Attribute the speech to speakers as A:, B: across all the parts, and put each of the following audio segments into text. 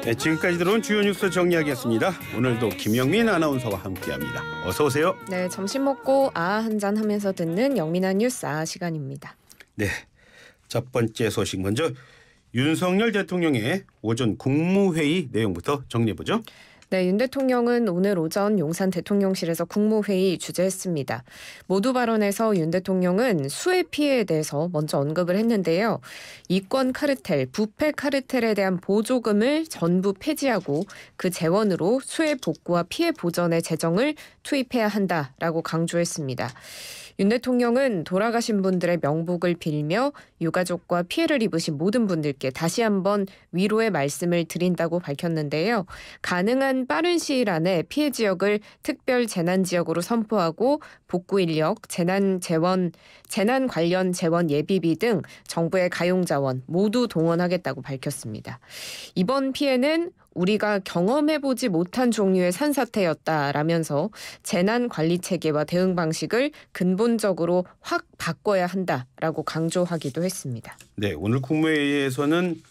A: 네, 지금까지 들어온 주요 뉴스 정리하겠습니다. 오늘도 김영민 아나운서와 함께합니다. 어서 오세요.
B: 네, 점심 먹고 한잔 하면서 듣는 영민한 뉴스 시간입니다.
A: 네, 첫 번째 소식 먼저 윤석열 대통령의 오전 국무회의 내용부터 정리해보죠.
B: 네, 윤 대통령은 오늘 오전 용산 대통령실에서 국무회의 주재했습니다. 모두 발언에서 윤 대통령은 수해 피해에 대해서 먼저 언급을 했는데요. 이권 카르텔, 부패 카르텔에 대한 보조금을 전부 폐지하고 그 재원으로 수해 복구와 피해 보전의 재정을 투입해야 한다라고 강조했습니다. 윤 대통령은 돌아가신 분들의 명복을 빌며 유가족과 피해를 입으신 모든 분들께 다시 한번 위로의 말씀을 드린다고 밝혔는데요. 가능한 빠른 시일 안에 피해 지역을 특별 재난 지역으로 선포하고 복구 인력, 재난 관련 재원 예비비 등 정부의 가용 자원 모두 동원하겠다고 밝혔습니다. 이번 피해는 우리가 경험해보지 못한 종류의 산사태였다라면서 재난관리체계와 대응 방식을 근본적으로 확 바꿔야 한다라고 강조하기도 했습니다.
A: 네, 오늘 국무회의에서는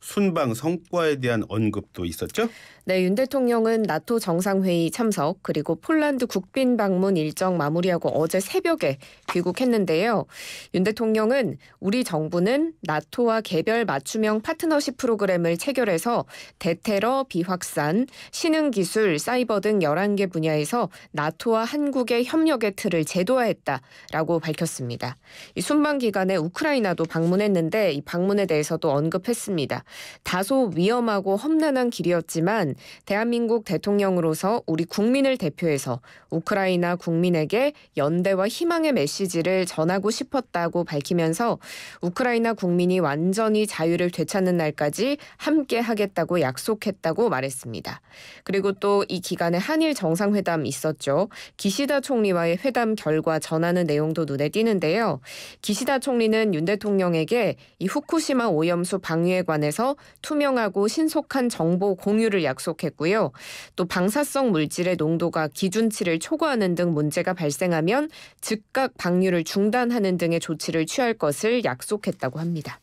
A: 순방 성과에 대한 언급도 있었죠?
B: 네, 윤 대통령은 나토 정상회의 참석 그리고 폴란드 국빈 방문 일정 마무리하고 어제 새벽에 귀국했는데요. 윤 대통령은 우리 정부는 나토와 개별 맞춤형 파트너십 프로그램을 체결해서 대테러, 비확산, 신흥기술, 사이버 등 11개 분야에서 나토와 한국의 협력의 틀을 제도화했다라고 밝혔습니다. 이 순방 기간에 우크라이나도 방문했는데 이 방문에 대해서도 언급했습니다. 다소 위험하고 험난한 길이었지만 대한민국 대통령으로서 우리 국민을 대표해서 우크라이나 국민에게 연대와 희망의 메시지를 전하고 싶었다고 밝히면서 우크라이나 국민이 완전히 자유를 되찾는 날까지 함께 하겠다고 약속했다고 말했습니다. 그리고 또 이 기간에 한일 정상회담 있었죠. 기시다 총리와의 회담 결과 전하는 내용도 눈에 띄는데요. 기시다 총리는 윤 대통령에게 이 후쿠시마 오염수 방류에 관해서 투명하고 신속한 정보 공유를 약속했고요. 또 방사성 물질의 농도가 기준치를 초과하는 등 문제가 발생하면 즉각 방류를 중단하는 등의 조치를 취할 것을 약속했다고 합니다.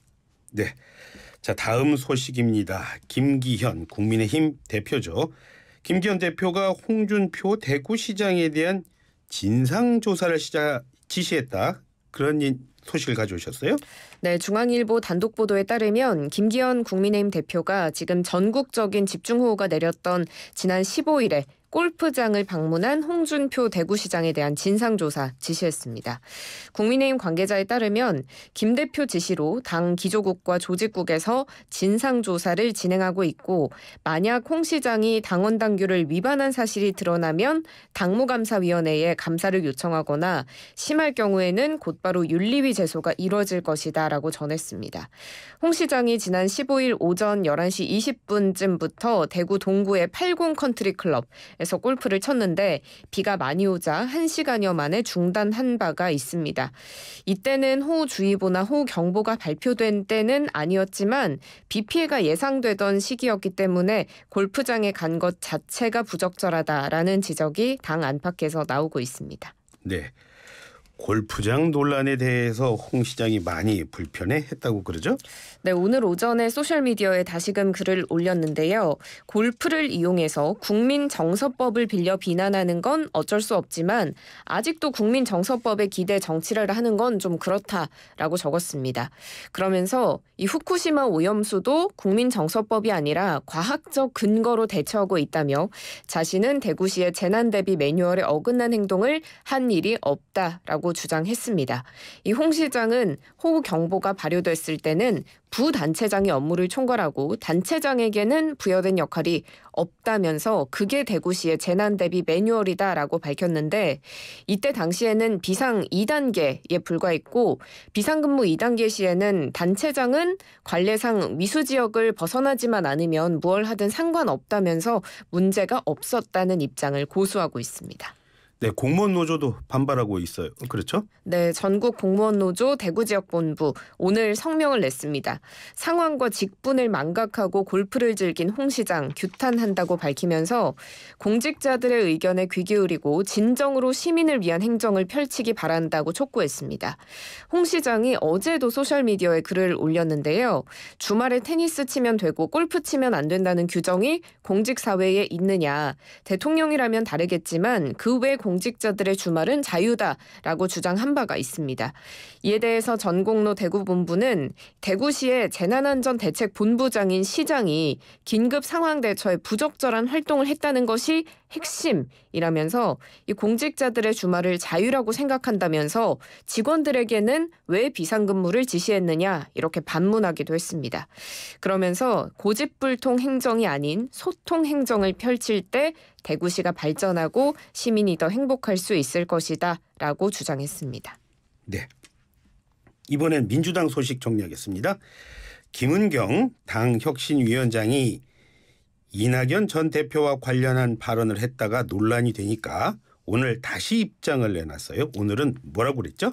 A: 네, 자 다음 소식입니다. 김기현 국민의힘 대표죠. 김기현 대표가 홍준표 대구시장에 대한 진상조사를 지시했다. 그런 소식을 가져오셨어요?
B: 네, 중앙일보 단독 보도에 따르면 김기현 국민의힘 대표가 지금 전국적인 집중호우가 내렸던 지난 15일에 골프장을 방문한 홍준표 대구시장에 대한 진상조사 지시했습니다. 국민의힘 관계자에 따르면 김 대표 지시로 당 기조국과 조직국에서 진상조사를 진행하고 있고 만약 홍 시장이 당원 당규를 위반한 사실이 드러나면 당무감사위원회에 감사를 요청하거나 심할 경우에는 곧바로 윤리위 제소가 이뤄질 것이다 라고 전했습니다. 홍 시장이 지난 15일 오전 11시 20분쯤부터 대구 동구의 80 컨트리 클럽 에서 골프를 쳤는데 비가 많이 오자 1시간여 만에 중단한 바가 있습니다. 이때는 호우주의보나 호우경보가 발표된 때는 아니었지만 비 피해가 예상되던 시기였기 때문에 골프장에 간 것 자체가 부적절하다라는 지적이 당 안팎에서 나오고 있습니다.
A: 네, 골프장 논란에 대해서 홍 시장이 많이 불편해했다고 그러죠?
B: 네, 오늘 오전에 소셜미디어에 다시금 글을 올렸는데요. 골프를 이용해서 국민정서법을 빌려 비난하는 건 어쩔 수 없지만 아직도 국민정서법에 기대 정치를 하는 건 좀 그렇다라고 적었습니다. 그러면서 이 후쿠시마 오염수도 국민정서법이 아니라 과학적 근거로 대처하고 있다며 자신은 대구시의 재난대비 매뉴얼에 어긋난 행동을 한 일이 없다라고 주장했습니다. 이 홍 시장은 호우경보가 발효됐을 때는 부단체장이 업무를 총괄하고 단체장에게는 부여된 역할이 없다면서 그게 대구시의 재난대비 매뉴얼이다라고 밝혔는데 이때 당시에는 비상 2단계에 불과했고 비상근무 2단계 시에는 단체장은 관례상 미수지역을 벗어나지만 않으면 무얼 하든 상관없다면서 문제가 없었다는 입장을 고수하고 있습니다.
A: 네, 공무원 노조도 반발하고 있어요. 그렇죠?
B: 네, 전국 공무원 노조 대구지역본부 오늘 성명을 냈습니다. 상황과 직분을 망각하고 골프를 즐긴 홍 시장 규탄한다고 밝히면서 공직자들의 의견에 귀 기울이고 진정으로 시민을 위한 행정을 펼치기 바란다고 촉구했습니다. 홍 시장이 어제도 소셜미디어에 글을 올렸는데요. 주말에 테니스 치면 되고 골프 치면 안 된다는 규정이 공직사회에 있느냐. 대통령이라면 다르겠지만 그 외 공직자들의 주말은 자유다라고 주장한 바가 있습니다. 이에 대해서 전공로 대구본부는 대구시의 재난안전대책본부장인 시장이 긴급 상황 대처에 부적절한 활동을 했다는 것이 핵심이라면서 이 공직자들의 주말을 자유라고 생각한다면서 직원들에게는 왜 비상근무를 지시했느냐 이렇게 반문하기도 했습니다. 그러면서 고집불통 행정이 아닌 소통 행정을 펼칠 때 대구시가 발전하고 시민이 더 행복할 수 있을 것이다 라고 주장했습니다.
A: 네. 이번엔 민주당 소식 정리하겠습니다. 김은경 당 혁신위원장이 이낙연 전 대표와 관련한 발언을 했다가 논란이 되니까 오늘 다시 입장을 내놨어요. 오늘은 뭐라고 그랬죠?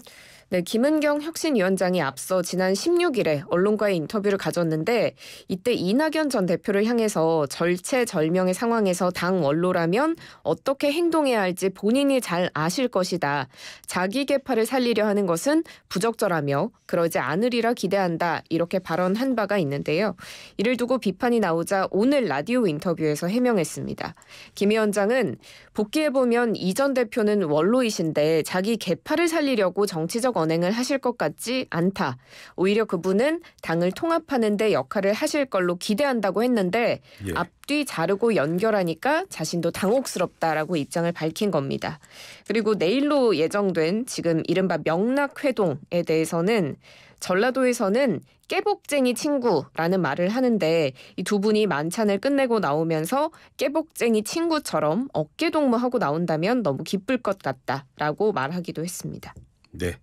B: 네, 김은경 혁신위원장이 앞서 지난 16일에 언론과의 인터뷰를 가졌는데 이때 이낙연 전 대표를 향해서 절체절명의 상황에서 당 원로라면 어떻게 행동해야 할지 본인이 잘 아실 것이다. 자기 계파를 살리려 하는 것은 부적절하며 그러지 않으리라 기대한다. 이렇게 발언한 바가 있는데요. 이를 두고 비판이 나오자 오늘 라디오 인터뷰에서 해명했습니다. 김 위원장은 복귀해보면 이 전 대표는 원로이신데 자기 계파를 살리려고 정치적 언행을 하실 것 같지 않다. 오히려 그분은 당을 통합하는 데 역할을 하실 걸로 기대한다고 했는데
A: 예.
B: 앞뒤 자르고 연결하니까 자신도 당혹스럽다라고 입장을 밝힌 겁니다. 그리고 내일로 예정된 지금 이른바 명락회동에 대해서는 전라도에서는 깨복쟁이 친구라는 말을 하는데 이 두 분이 만찬을 끝내고 나오면서 깨복쟁이 친구처럼 어깨동무하고 나온다면 너무 기쁠 것 같다라고 말하기도 했습니다.
A: 네.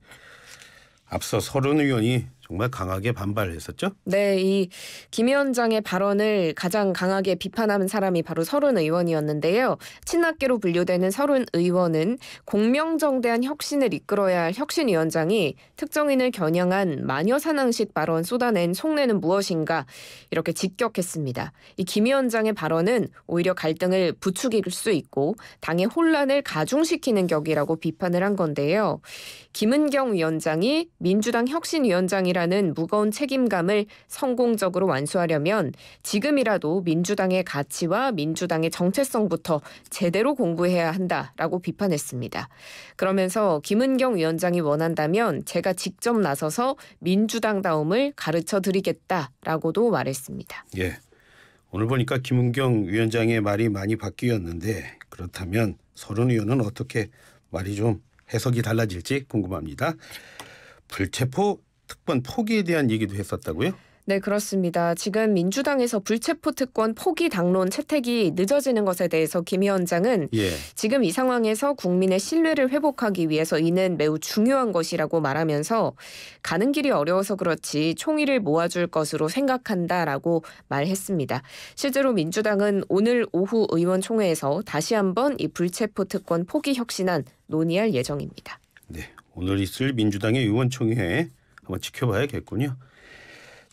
A: 앞서 서른 의원이 정말 강하게 반발했었죠?
B: 네, 이 김 위원장의 발언을 가장 강하게 비판한 사람이 바로 서른 의원이었는데요. 친낙계로 분류되는 서른 의원은 공명정대한 혁신을 이끌어야 할 혁신위원장이 특정인을 겨냥한 마녀사냥식 발언 쏟아낸 속내는 무엇인가 이렇게 직격했습니다. 이 김 위원장의 발언은 오히려 갈등을 부추길 수 있고 당의 혼란을 가중시키는 격이라고 비판을 한 건데요. 김은경 위원장이 민주당 혁신위원장이라는 무거운 책임감을 성공적으로 완수하려면 지금이라도 민주당의 가치와 민주당의 정체성부터 제대로 공부해야 한다라고 비판했습니다. 그러면서 김은경 위원장이 원한다면 제가 직접 나서서 민주당다움을 가르쳐 드리겠다라고도 말했습니다.
A: 예. 오늘 보니까 김은경 위원장의 말이 많이 바뀌었는데 그렇다면 서른 의원은 어떻게 말이 좀 해석이 달라질지 궁금합니다. 불체포 특권 포기에 대한 얘기도 했었다고요?
B: 네, 그렇습니다. 지금 민주당에서 불체포 특권 포기 당론 채택이 늦어지는 것에 대해서 김 위원장은
A: 예.
B: 지금 이 상황에서 국민의 신뢰를 회복하기 위해서 이는 매우 중요한 것이라고 말하면서 가는 길이 어려워서 그렇지 총의를 모아줄 것으로 생각한다라고 말했습니다. 실제로 민주당은 오늘 오후 의원총회에서 다시 한번 이 불체포 특권 포기 혁신안 논의할 예정입니다.
A: 네, 오늘 있을 민주당의 의원총회 한번 지켜봐야겠군요.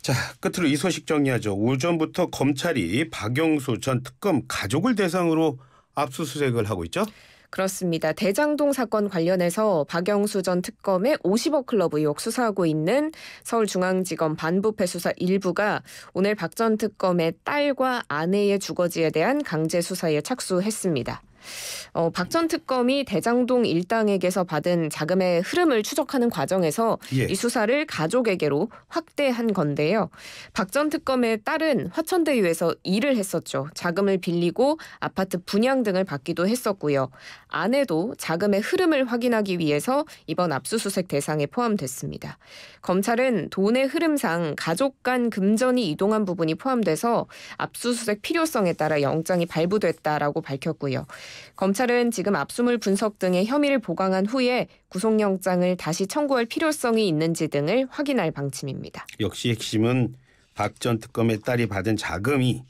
A: 자, 끝으로 이 소식 정리하죠. 오전부터 검찰이 박영수 전 특검 가족을 대상으로 압수수색을 하고 있죠?
B: 그렇습니다. 대장동 사건 관련해서 박영수 전 특검의 50억 클럽 의혹 수사하고 있는 서울중앙지검 반부패 수사 1부가 오늘 박 전 특검의 딸과 아내의 주거지에 대한 강제 수사에 착수했습니다. 박 전 특검이 대장동 일당에게서 받은 자금의 흐름을 추적하는 과정에서
A: 예.
B: 이 수사를 가족에게로 확대한 건데요. 박 전 특검의 딸은 화천대유에서 일을 했었죠. 자금을 빌리고 아파트 분양 등을 받기도 했었고요. 아내도 자금의 흐름을 확인하기 위해서 이번 압수수색 대상에 포함됐습니다. 검찰은 돈의 흐름상 가족 간 금전이 이동한 부분이 포함돼서 압수수색 필요성에 따라 영장이 발부됐다라고 밝혔고요. 검찰은 지금 압수물 분석 등의 혐의를 보강한 후에 구속영장을 다시 청구할 필요성이 있는지 등을 확인할 방침입니다.
A: 역시 핵심은 박 전 특검의 딸이 받은 자금이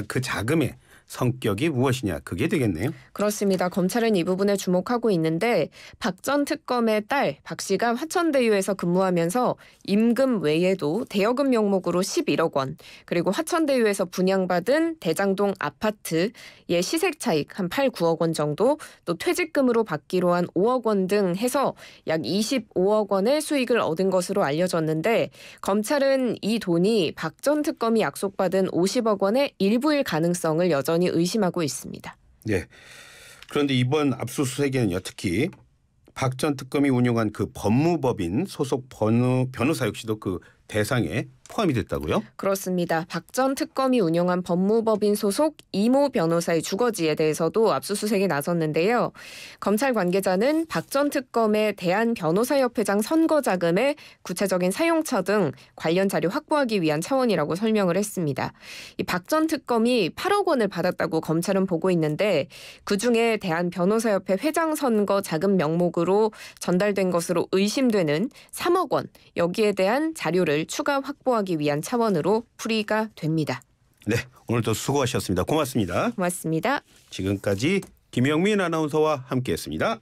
A: 그 자금에 성격이 무엇이냐 그게 되겠네요.
B: 그렇습니다. 검찰은 이 부분에 주목하고 있는데 박 전 특검의 딸 박 씨가 화천대유에서 근무하면서 임금 외에도 대여금 명목으로 11억 원, 그리고 화천대유에서 분양받은 대장동 아파트의 시세 차익 한 8, 9억 원 정도, 또 퇴직금으로 받기로 한 5억 원 등 해서 약 25억 원의 수익을 얻은 것으로 알려졌는데, 검찰은 이 돈이 박 전 특검이 약속받은 50억 원의 일부일 가능성을 여전히 의심하고 있습니다.
A: 네. 그런데 이번 압수수색에는요, 특히 박 전 특검이 운영한 그 법무법인 소속 변호사 역시도 그 대상에 포함이 됐다고요?
B: 그렇습니다. 박 전 특검이 운영한 법무법인 소속 이모 변호사의 주거지에 대해서도 압수수색에 나섰는데요. 검찰 관계자는 박 전 특검의 대한변호사협회장 선거 자금의 구체적인 사용처 등 관련 자료 확보하기 위한 차원이라고 설명을 했습니다. 이 박 전 특검이 8억 원을 받았다고 검찰은 보고 있는데, 그중에 대한변호사협회 회장 선거 자금 명목으로 전달된 것으로 의심되는 3억 원, 여기에 대한 자료를 추가 확보하기 위한 차원으로 풀이가 됩니다.
A: 네, 오늘도 수고하셨습니다. 고맙습니다.
B: 고맙습니다.
A: 지금까지 김영민 아나운서와 함께했습니다.